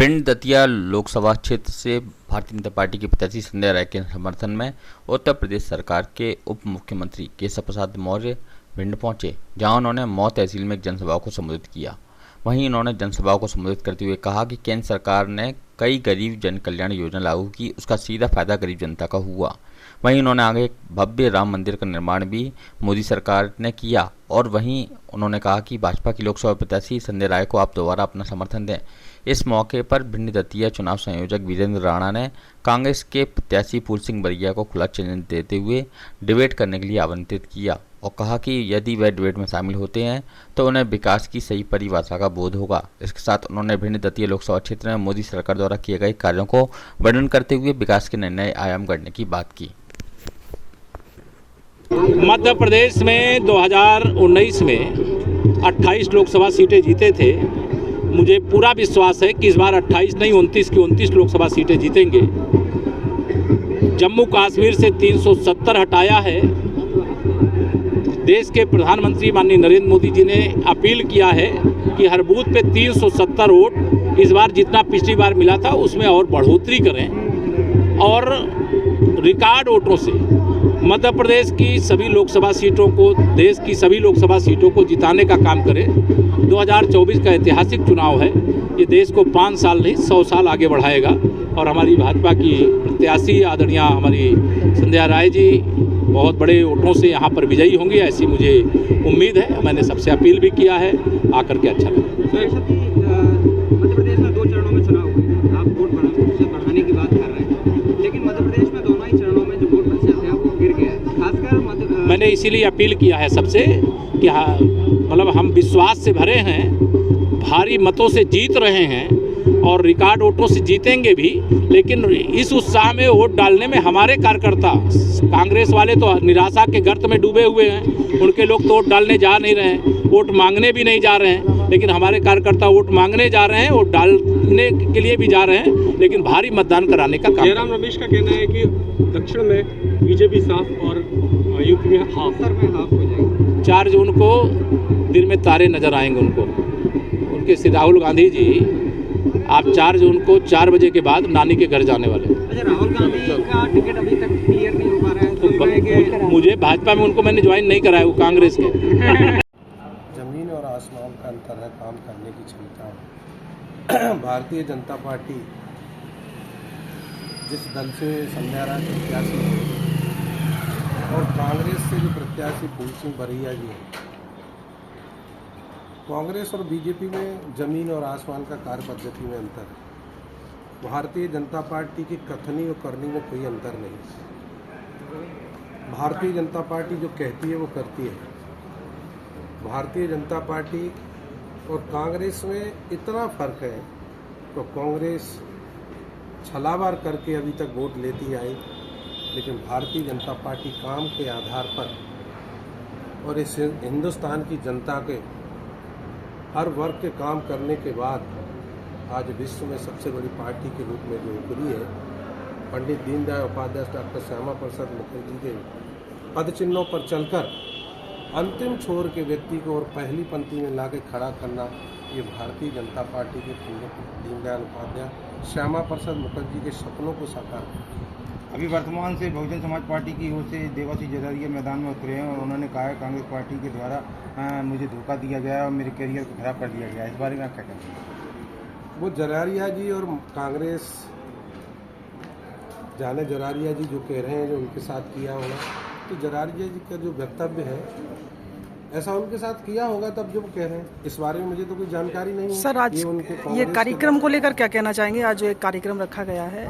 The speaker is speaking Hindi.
भिंड दतिया लोकसभा क्षेत्र से भारतीय जनता पार्टी की प्रत्याशी संध्या राय के समर्थन में उत्तर प्रदेश सरकार के उप मुख्यमंत्री केशव प्रसाद मौर्य भिंड पहुंचे, जहां उन्होंने मऊ तहसील में एक जनसभा को संबोधित किया। वहीं उन्होंने जनसभा को संबोधित करते हुए कहा कि केंद्र सरकार ने कई गरीब जन कल्याण योजना लागू की, उसका सीधा फायदा गरीब जनता का हुआ। वहीं उन्होंने आगे भव्य राम मंदिर का निर्माण भी मोदी सरकार ने किया और वहीं उन्होंने कहा कि भाजपा की लोकसभा प्रत्याशी संध्या राय को आप दोबारा अपना समर्थन दें। इस मौके पर भिंड दतिया चुनाव संयोजक वीरेंद्र राणा ने कांग्रेस के प्रत्याशी फूल सिंह बरिया को खुला चैलेंज देते हुए डिबेट करने के लिए आमंत्रित किया और कहा कि यदि वह डिबेट में शामिल होते हैं तो उन्हें विकास की सही परिभाषा का बोध होगा। इसके साथ उन्होंने भिंड दतिया लोकसभा क्षेत्र में मोदी सरकार द्वारा किए गए कार्यों को वर्णन करते हुए विकास के नए आयाम गढ़ने की बात की। मध्य प्रदेश में 2019 में 28 लोकसभा सीटें जीते थे। मुझे पूरा विश्वास है कि इस बार 28 नहीं 29 की 29 लोकसभा सीटें जीतेंगे। जम्मू कश्मीर से 370 हटाया है। देश के प्रधानमंत्री माननीय नरेंद्र मोदी जी ने अपील किया है कि हर बूथ पे 370 वोट इस बार जितना पिछली बार मिला था उसमें और बढ़ोतरी करें और रिकॉर्ड वोटों से मध्य प्रदेश की सभी लोकसभा सीटों को, देश की सभी लोकसभा सीटों को जिताने का काम करें। 2024 का ऐतिहासिक चुनाव है। ये देश को 5 साल नहीं 100 साल आगे बढ़ाएगा और हमारी भाजपा की प्रत्याशी आदरणीय हमारी संध्या राय जी बहुत बड़े वोटों से यहाँ पर विजयी होंगी, ऐसी मुझे उम्मीद है। मैंने सबसे अपील भी किया है, आकर के अच्छा लगा। मध्य प्रदेश में 2 चरणों में चुनाव हुए, आप वोट बढ़ाने की बात कर रहे हैं, लेकिन मध्य प्रदेश में दोनों ही चरणों में जो वोट प्रतिशत है वो गिर गया है। खासकर मैंने इसीलिए अपील किया है सबसे कि मतलब हम विश्वास से भरे हैं, भारी मतों से जीत रहे हैं और रिकॉर्ड वोटों से जीतेंगे भी, लेकिन इस उत्साह में वोट डालने में हमारे कार्यकर्ता, कांग्रेस वाले तो निराशा के गर्त में डूबे हुए हैं। उनके लोग तो वोट डालने जा नहीं रहे हैं, वोट मांगने भी नहीं जा रहे हैं, लेकिन हमारे कार्यकर्ता वोट मांगने जा रहे हैं, वोट डालने के लिए भी जा रहे हैं, लेकिन भारी मतदान कराने का काम। जयराम रमेश का कहना है कि दक्षिण में बीजेपी साफ और यूपी में हाफ हो जाएगी। 4 जून को दिन में तारे नजर आएंगे उनके श्री राहुल गांधी जी आप 4 जून को 4 बजे के बाद नानी के घर जाने वाले। अच्छा, राहुल गांधी का टिकट अभी तक क्लियर नहीं हो पा रहा है तो मुझे भाजपा में उनको मैंने ज्वाइन नहीं कराया, वो कांग्रेस के। जमीन और आसमान का अंतर है काम करने की क्षमता। भारतीय जनता पार्टी जिस दल से संध्या राय प्रत्याशी है और कांग्रेस से जो प्रत्याशी फूल सिंह बरिया जी हैं, कांग्रेस और बीजेपी में जमीन और आसमान का कार्य पद्धति में अंतर है। भारतीय जनता पार्टी की कथनी और करनी में कोई अंतर नहीं। भारतीय जनता पार्टी जो कहती है वो करती है। भारतीय जनता पार्टी और कांग्रेस में इतना फर्क है तो कांग्रेस छलावर करके अभी तक वोट लेती आई, लेकिन भारतीय जनता पार्टी काम के आधार पर और इस हिंदुस्तान की जनता के हर वर्ग के काम करने के बाद आज विश्व में सबसे बड़ी पार्टी के रूप में जो उभरी है, पंडित दीनदयाल उपाध्याय डॉक्टर श्यामा प्रसाद मुखर्जी के पद चिन्हों पर चलकर अंतिम छोर के व्यक्ति को और पहली पंक्ति में लाके खड़ा करना, ये भारतीय जनता पार्टी के पंडित दीनदयाल उपाध्याय श्यामा प्रसाद मुखर्जी के सपनों को साकार करती है। अभी वर्तमान से बहुजन समाज पार्टी की ओर से देवासी जरारिया मैदान में उतरे हैं और उन्होंने कहा है कांग्रेस पार्टी के द्वारा मुझे धोखा दिया गया है और मेरे करियर को खराब कर दिया गया है। इस बारे में आप क्या कहते हैं? वो जरारिया जी और कांग्रेस जाने जरारिया जी जो कह रहे हैं जो उनके साथ किया होगा, तो जरारिया जी का जो वक्तव्य है ऐसा उनके साथ किया होगा तब जो वो कह रहे हैं। इस बारे में मुझे तो कोई जानकारी नहीं है। सर, आज ये कार्यक्रम को लेकर क्या कहना चाहेंगे? आज जो एक कार्यक्रम रखा गया है